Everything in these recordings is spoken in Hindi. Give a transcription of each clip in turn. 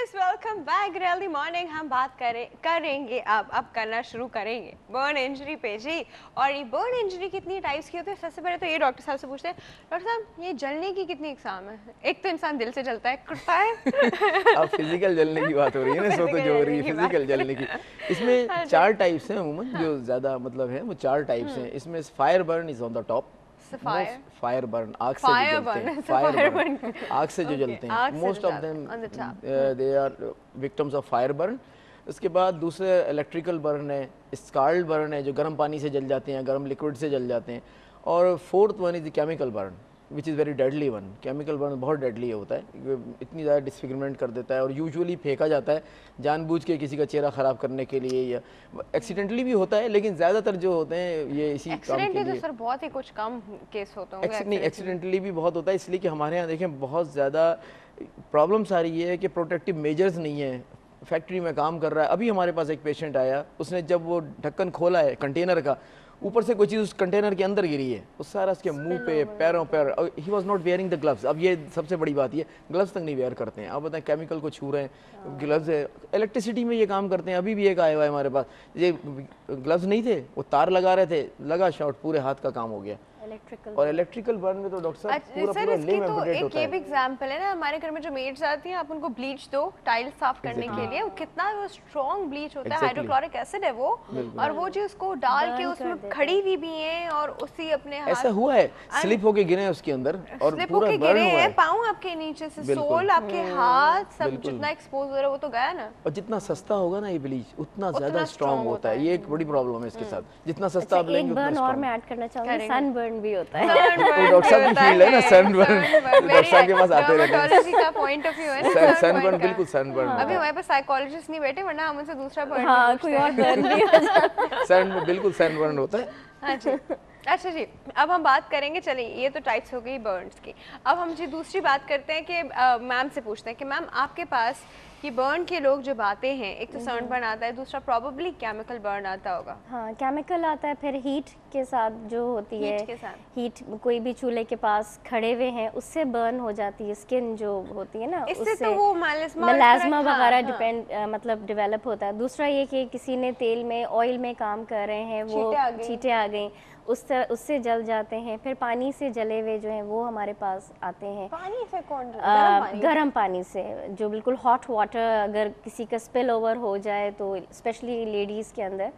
Viewers, welcome back really morning. हम बात करेंगे अब करना शुरू करेंगे बर्न इंजरी पे जी। और ये बर्न इंजरी कितनी टाइप्स की होती है, सबसे पहले तो ये डॉक्टर साहब से पूछते हैं, डॉक्टर साहब ये जलने की कितनी इकसाम है? एक तो इंसान दिल से जलता है, कुटता है। अब फिजिकल जलने की बात हो रही है ना, सो तो जो हो रही है फिजिकल जलने की। इसमें 4 टाइप्स हैं अमूमन, जो ज्यादा मतलब है वो 4 टाइप्स हैं। इसमें fire burn is on the top. Fire burn, आग से जो जलते हैं, फायर बर्न आग से जो जलते हैं, most of them they are victims of fire burn. उसके बाद दूसरे इलेक्ट्रिकल बर्न है, स्काल्ड बर्न है जो गर्म पानी से जल जाते हैं, गर्म लिक्विड से जल जाते हैं। और fourth one is the chemical burn which is very deadly one. Chemical burn बहुत डेडली होता है, इतनी ज़्यादा डिसफिगरमेंट कर देता है और यूजुअली फेंका जाता है जानबूझ के किसी का चेहरा ख़राब करने के लिए, या एक्सीडेंटली भी होता है, लेकिन ज़्यादातर जो होते हैं ये इसी काम के लिए। सर बहुत ही कुछ कम केस होते होंगे। नहीं, एक्सीडेंटली भी बहुत होता है, इसलिए कि हमारे यहाँ देखें बहुत ज़्यादा प्रॉब्लम्स आ रही है कि प्रोटेक्टिव मेजर्स नहीं है। फैक्ट्री में काम कर रहा है, अभी हमारे पास एक पेशेंट आया, उसने जब वो ढक्कन खोला है कंटेनर का, ऊपर से कोई चीज़ उस कंटेनर के अंदर गिरी है, उस सारा उसके मुंह पे, पैरों पर। He was not wearing the gloves. अब ये सबसे बड़ी बात, ये ग्लव्स तक नहीं वेयर करते हैं। आप बताएं, केमिकल को छू रहे हैं, ग्लव्स है, इलेक्ट्रिसिटी में ये काम करते हैं। अभी भी एक आया हुआ है हमारे पास, ये ग्लव्स नहीं थे, वो तार लगा रहे थे, लगा शॉट, पूरे हाथ का काम हो गया। और इलेक्ट्रिकल बर्न में तो डॉक्टर साहब पूरा लिम्ब एम्पुटेट होता है। एक एग्जांपल है ना, हमारे घर में जो मेड्स आती हैं, आप उनको ब्लीच दो टाइल्स साफ करने के लिए, वो कितना स्ट्रॉन्ग ब्लीच होता है, हाइड्रोक्लोरिक एसिड है वो, और वो जी उसको डाल के उसमें खड़ी हुई भी हैं और उसी अपने हाथ ऐसा हुआ है, स्लिप होके गिरे हैं उसके अंदर और पूरा बर्न हुआ है। पाँव आपके नीचे से सोल, आपके हाथ सब जितना एक्सपोज हो रहा है वो तो गया ना। और जितना सस्ता होगा ना ये ब्लीच, उतना ज्यादा स्ट्रॉन्ग होता है। ये एक बड़ी प्रॉब्लम है इसके साथ, जितना सस्ता आप लेंगे उतना और मैं ऐड करना चाहूंगी, सनबर्न भी होता है। डॉक्टर साहब की फील्ड है ना, सनबर्न, डॉक्टर साहब के पास आते रहते हैं। डर्मेटोलॉजी का पॉइंट ऑफ व्यू है ना, सनबर्न, बिल्कुल सनबर्न। अभी हमारे पास साइकोलॉजिस्ट नहीं बैठे, वरना हम उनसे दूसरा पॉइंट, हाँ, कोई और बर्न भी हो जाता है। सन बिल्कुल सनबर्न होता है। हाँ जी, अच्छा जी, अब हम बात करेंगे, चलिए ये तो टाइप्स हो गई बर्न्स की। अब हम जी दूसरी बात करते हैं कि मैम से पूछते हैं कि मैम आपके पास कि बर्न के लोग जब आते हैं, एक तो सनबर्न आता है, दूसरा प्रोबेबली केमिकल बर्न आता होगा। हाँ, केमिकल आता है, फिर हीट के साथ जो होती है, हीट कोई भी चूल्हे के पास खड़े हुए हैं उससे बर्न हो जाती है, स्किन जो होती है ना उससे तो वो मेलास्मा वगैरह डिपेंड मतलब डेवलप होता है। दूसरा ये कि किसी ने तेल में, ऑयल में काम कर रहे हैं, वो चींटे आ गई, उससे जल जाते हैं। फिर पानी से जले हुए जो हैं वो हमारे पास आते हैं। पानी से कौन? गर्म पानी से, जो बिल्कुल हॉट वाटर अगर किसी का स्पिल ओवर हो जाए तो स्पेशली लेडीज़ के अंदर,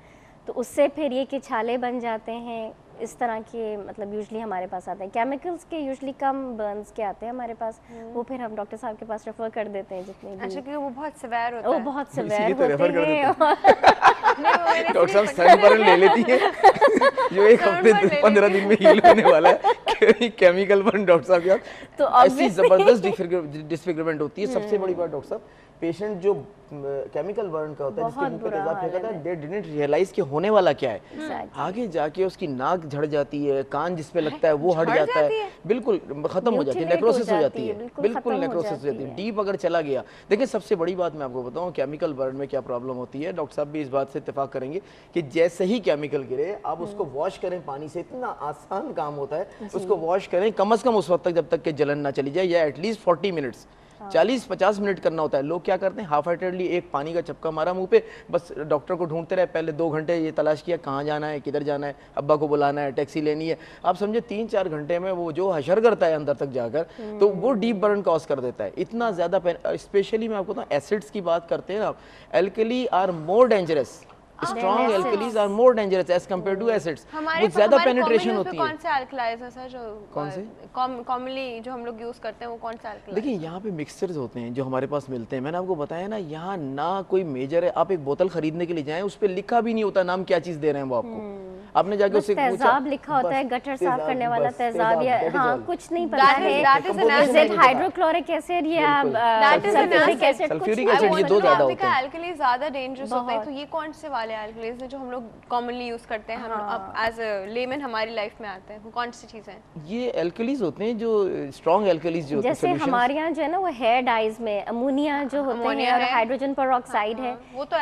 तो उससे फिर ये कि छाले बन जाते हैं। इस तरह के मतलब यूजुअली हमारे पास आते हैं। केमिकल्स के यूजुअली कम बर्न्स के आते हैं हमारे पास, वो फिर हम डॉक्टर साहब के पास रेफर कर देते हैं जितने भी। अच्छा, क्योंकि वो बहुत सिवियर होता है। वो बहुत सिवियर होते हैं। डॉक्टर साहब सनबर्न ले लेती है जो एक हफ्ते 15 दिन में हील होने वाला है, केमिकल बर्न डॉक्टर साहब के साथ तो ऐसी जबरदस्त डिसफिगरमेंट होती है। सबसे बड़ी बात डॉक्टर साहब, पेशेंट जो केमिकल बर्न का होता है, जिसके मुंह पे तेजाब फेंका था, दे डिडंट रियलाइज कि होने वाला क्या है। आगे जाके उसकी नाक झड़ जाती है, कान जिसपे लगता है वो हट जाता है, बिल्कुल खत्म हो जाती है, नेक्रोसिस हो जाती है, बिल्कुल नेक्रोसिस हो जाती है, डीप अगर चला गया। देखिए सबसे बड़ी बात मैं आपको बताऊं, केमिकल बर्न में क्या प्रॉब्लम होती है, डॉक्टर साहब भी इस बात से इत्तेफाक करेंगे कि जैसे ही केमिकल गिरे आप उसको वॉश करें पानी से, इतना आसान काम होता है। उसको वॉश करें कम से कम उस वक्त तक जब तक कि जलन ना चली जाए, या एटलीस्ट 40 मिनट्स, 40-50 मिनट करना होता है। लोग क्या करते हैं, हाफ हार्टेडली एक पानी का चपका मारा मुंह पे, बस डॉक्टर को ढूंढते रहे। पहले 2 घंटे ये तलाश किया कहाँ जाना है, किधर जाना है, अब्बा को बुलाना है, टैक्सी लेनी है। आप समझे 3-4 घंटे में वो जो हशर करता है अंदर तक जाकर, तो वो डीप बर्न कॉज कर देता है। इतना ज़्यादा, स्पेशली मैं आपको बताऊँ, एसिड्स की बात करते हैं आप, alkali are more dangerous, strong alkalis are more dangerous as compare to acids. वो ज्यादा पेनिट्रेशन होती है। कौन से एल्कलाइज हैं सर जो कौन से कॉमनली जो हम लोग यूज करते हैं, वो कौन से एल्कलाइज? देखिए यहाँ पे मिक्सचर्स होते हैं जो हमारे पास मिलते हैं। मैंने आपको बताया ना, यहाँ ना कोई मेजर है। आप एक बोतल खरीदने के लिए जाएं, उस पे लिखा भी नहीं होता नाम क्या चीज दे रहे हैं वो आपको। आपने जाके उससे पूछा, तेजाब लिखा होता है, गटर साफ करने वाला तेजाब, या हाँ कुछ नहीं पता है, इज इट हाइड्रोक्लोरिक एसिड या सल्फ्यूरिक एसिड? सल्फ्यूरिक एसिड, ये 2 ज्यादा होते हैं। एल्कली ज्यादा डेंजरस होता है, तो ये कौन से वाले एल्कलीज हैं जो हम लोग कॉमनली यूज करते हैं, हम एज अ लेमन हमारी लाइफ में आते हैं, वो कौन सी चीजें हैं? ये एल्कलीज होते हैं जो स्ट्रॉन्ग एल्कलीज जो जैसे हमारे यहाँ जो है ना, वो हेयर डाइज में अमोनिया जो होते हैं और हाइड्रोजन पेरोक्साइड है,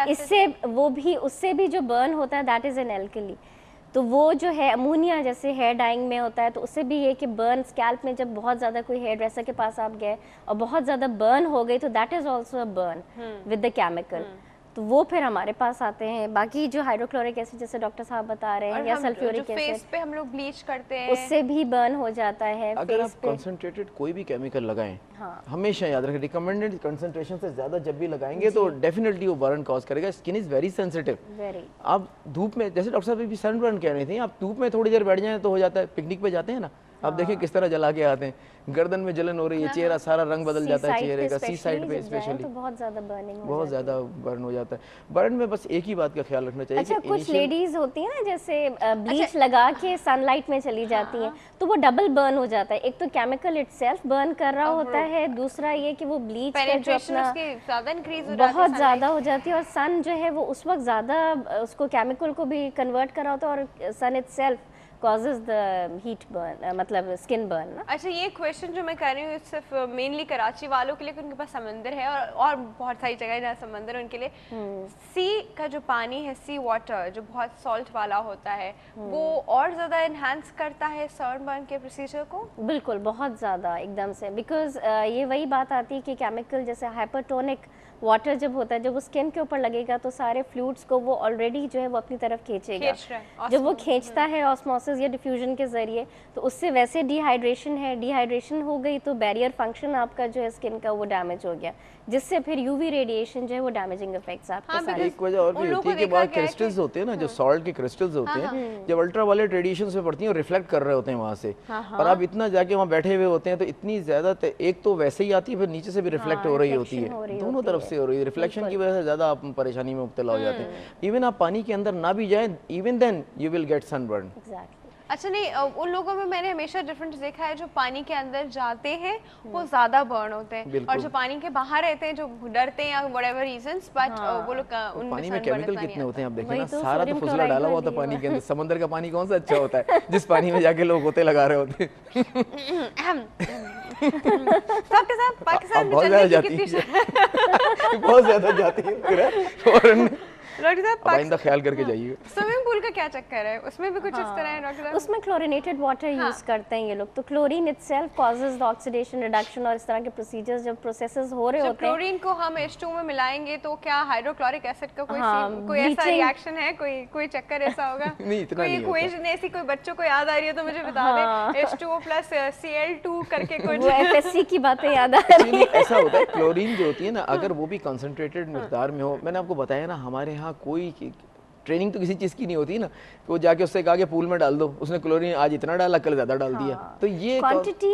इससे वो भी, उससे भी जो बर्न होता है दैट इज एन एल्कली। तो वो जो है अमोनिया जैसे हेयर डाइंग में होता है, तो उससे भी ये कि बर्न स्कैल्प में जब बहुत ज़्यादा कोई हेयर ड्रेसर के पास आप गए और बहुत ज़्यादा बर्न हो गई, तो that is also a burn with the chemical, तो वो फिर हमारे पास आते हैं। बाकी जो हाइड्रोक्लोरिक एसिड जैसे डॉक्टर साहब बता रहे हैं, या सल्फ्यूरिक एसिड फेस पे हम लोग ब्लीच करते हैं, उससे भी बर्न हो जाता है। अगर आप कंसंट्रेटेड कोई भी केमिकल लगाएं, हमेशा याद रखें रिकमेंडेड कंसंट्रेशन से ज्यादा जब भी लगाएंगे तो डेफिनेटली वो बर्न कॉज करेगा। Skin is very sensitive. आप धूप में, जैसे डॉक्टर साहब भी सन बर्न कह रहे थे, आप धूप में थोड़ी देर बैठ जाएं तो हो जाता है। पिकनिक पे जाते हैं ना, आप देखिए किस तरह जला के आते हैं, गर्दन में जलन हो रही है, चेहरा सारा रंग बदल जाता है चेहरे का, सी साइड पे स्पेशली तो बहुत ज्यादा बर्निंग, बहुत ज्यादा बर्न हो जाता है। बर्न में बस एक ही बात का ख्याल रखना चाहिए। अच्छा, कुछ लेडीज होती है ना जैसे ब्लीच लगा के सनलाइट में चली जाती हैं, तो वो डबल बर्न हो जाता है। एक तो केमिकल इटसेल्फ बर्न कर रहा होता है, दूसरा ये कि वो ब्लीच का जो अपना बहुत ज्यादा हो जाती है, और सन जो है वो उस वक्त ज्यादा उसको केमिकल को भी कन्वर्ट कर रहा होता है, और सन itself causes the heat burn, मतलब skin burn ना। अच्छा, ये क्वेश्चन जो मैं कर रही हूँ सिर्फ मेनली कराची वालों के लिए, उनके पास समंदर है और बहुत सारी जगह है जहाँ समंदर है उनके लिए। सी का जो पानी है, सी वाटर जो बहुत सॉल्ट वाला होता है, वो और ज़्यादा इन्हांस करता है सनबर्न के प्रोसीजर को? बिल्कुल, बहुत ज़्यादा एकदम से, बिकॉज ये वही बात आती है कि केमिकल जैसे हाइपरटोनिक वाटर जब होता है, जब वो स्किन के ऊपर लगेगा तो सारे फ्लूइड्स को वो ऑलरेडी जो है वो अपनी तरफ खींचेगा। जब वो खींचता है ऑस्मोसिस या डिफ्यूजन के जरिए, तो उससे वैसे डिहाइड्रेशन है, डिहाइड्रेशन हो गई तो बैरियर फंक्शन आपका जो है स्किन का वो डैमेज हो गया, जिससे फिर यूवी रेडिएशन जो है वो डैमेजिंग इफेक्ट्स आपके साथ। एक वजह और भी होती है कि बाद क्रिस्टल्स होते हैं ना, जो सॉल्ट के क्रिस्टल्स होते हैं, जब अल्ट्रावायलेट रेडिएशन से पड़ती हैं, रिफ्लेक्ट कर रहे होते हैं वहां से, और आप इतना जाके वहां बैठे हुए होते हैं तो इतनी ज्यादा, एक तो वैसे ही आती है, फिर नीचे से भी रिफ्लेक्ट हो रही होती है, दोनों तरफ से हो रही है। रिफ्लेक्शन की वजह से ज्यादा आप परेशानी में मुब्तला हो जाते हैं। इवन आप पानी के अंदर ना भी जाएं, even then you will get sunburn. अच्छा, नहीं, उन लोगों में मैंने हमेशा डिफरेंस देखा है, जो पानी के अंदर जाते हैं वो ज्यादा बर्न होते हैं, और जो पानी के बाहर रहते हैं, जो डरते हैं या व्हाटएवर रीजंस, बट वो लोग पानी में केमिकल कितने होते हैं आप देखें ना, सारा तो फुसला डाला हुआ होता है पानी के अंदर। समंदर का पानी कौन सा अच्छा होता है जिस पानी में जाके लोग होते लगा रहे होते हैं। सबके साथ पाकिस्तान बहुत ज्यादा जाती है, बहुत ज्यादा जाती है। डॉक्टर साहब आइंदा ख्याल करके जाइए। स्विमिंग पूल का क्या चक्कर है, उसमें भी कुछ इस तरह है डॉक्टर साहब? उसमें क्लोरीनेटेड वाटर यूज करते हैं ये लोग, तो chlorine itself causes the oxidation reduction, और इस तरह के प्रोसीजर्स जब प्रोसेसेस हो रहे होते हैं, क्लोरीन को हम H2 में मिलाएंगे तो क्या हाइड्रोक्लोरिक एसिड का कोई ऐसा रिएक्शन है, कोई चक्कर ऐसा होगा? नहीं, इतना कोई इक्वेशन ऐसी कोई बच्चों को याद आ रही है तो मुझे बता दे, H2O plus Cl2 करके कुछ। वो FSC की बातें याद आ रही है। ऐसा होता है, क्लोरीन जो होती है ना, अगर वो भी कंसंट्रेटेड मिकदार में हो, मैंने आपको बताया ना, हमारे यहाँ कोई ट्रेनिंग तो किसी चीज़ की नहीं होती ना, वो जाके उससे कहा कि पूल में डाल दो, उसने क्लोरीन आज इतना डाला, कल ज़्यादा डाल दिया, तो ये क्वांटिटी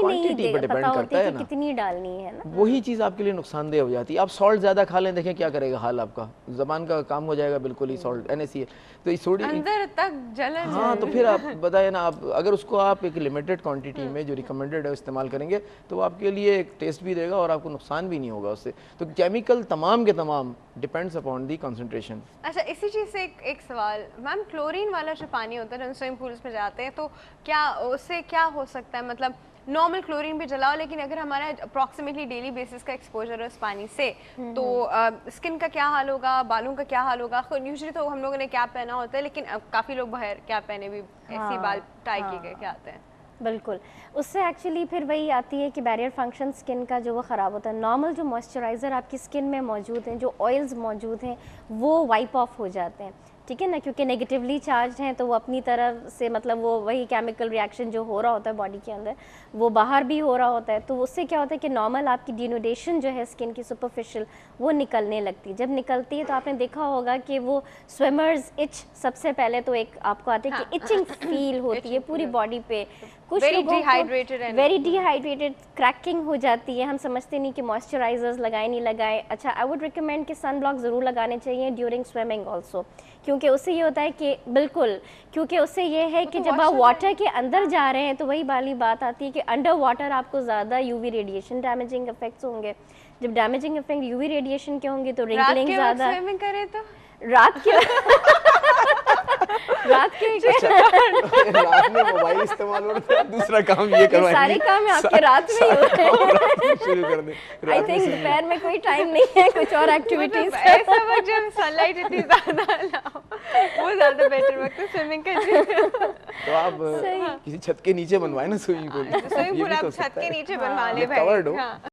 पर डिपेंड करता है ना, कितनी डालनी है ना, वही चीज़ आपके लिए नुकसानदेह हो जाती है। आप सॉल्ट ज़्यादा खा लें, देखें क्या करेगा हाल आपका, ज़बान का काम हो जाएगा बिल्कुल ही, सॉल्ट NaCl, तो ये सोडियम अंदर तक जलन। हाँ, तो फिर आप बताए ना, आप अगर उसको आप एक लिमिटेड क्वांटिटी में जो रिकमेंडेड है इस्तेमाल करेंगे तो वो आपके लिए एक टेस्ट भी देगा और आपको नुकसान भी नहीं होगा उससे। तो केमिकल तमाम के तमाम डिपेंड्स अपॉन दी कंसंट्रेशन। अच्छा, इसी चीज़ से एक सवाल मैम, क्लोरीन वाला जो पानी होता है, स्विमिंग पूल्स में जाते हैं, तो क्या उससे क्या हो सकता है? मतलब नॉर्मल क्लोरीन भी जलाओ, लेकिन अगर हमारा अप्रॉक्सीमेटली डेली बेसिस का एक्सपोजर है उस पानी से, तो स्किन का क्या हाल होगा, बालों का क्या हाल होगा? यूजुअली तो हम लोगों ने कैप पहना होता है, लेकिन काफ़ी लोग बाहर कैप पहने भी ऐसी बाल टाई किए के आते हैं। बिल्कुल, उससे एक्चुअली फिर वही आती है कि बैरियर फंक्शन स्किन का जो वो ख़राब होता है। नॉर्मल जो मॉइस्चराइज़र आपकी स्किन में मौजूद हैं, जो ऑयल्स मौजूद हैं, वो वाइप ऑफ हो जाते हैं, ठीक है ना, क्योंकि नेगेटिवली चार्ज हैं, तो वो अपनी तरफ से मतलब वो वही केमिकल रिएक्शन जो हो रहा होता है बॉडी के अंदर, वो बाहर भी हो रहा होता है, तो उससे क्या होता है कि नॉर्मल आपकी डिनोडेशन जो है स्किन की सुपरफिशियल, वो निकलने लगती है। जब निकलती है तो आपने देखा होगा कि वो स्विमर्स इच, सबसे पहले तो एक आपको आती है कि इचिंग फील होती है पूरी बॉडी पे, कुछ लोगों को वेरी डिहाइड्रेटेड, क्रैकिंग हो जाती है, हम समझते नहीं कि मॉइस्चराइजर्स लगाए नहीं लगाए। अच्छा, आई वुड रिकमेंड कि सन ब्लॉक ज़रूर लगाने चाहिए ड्यूरिंग स्विमिंग ऑल्सो, क्योंकि उससे ये होता है कि बिल्कुल, क्योंकि उससे ये है कि जब आप वाटर के अंदर जा रहे हैं तो वही वाली बात आती है कि अंडर वाटर आपको ज़्यादा यूवी रेडिएशन डैमेजिंग इफेक्ट्स होंगे। जब डैमेजिंग इफेक्ट यूवी रेडिएशन के होंगे तो रिंकलिंग ज़्यादा, स्विमिंग करें तो रात के रात के रात में मोबाइल इस्तेमाल हो रहा है, दूसरा काम ये करवाएंगे, सारे काम आपके रात में ही हो रहे हैं। शुरू कर दे। आई थिंक दोपहर में कोई टाइम नहीं है कुछ और एक्टिविटीज मतलब ऐसा वक्त जब सनलाइट इतनी ज्यादा ना हो, वो ज्यादा बेटर वक्त है स्विमिंग का। तो आप किसी छत के नीचे बनवाए ना स्विमिंग पूल, स्विमिंग पूल आप छत के नीचे बनवा ले भाई। कवर्ड हो। हाँ।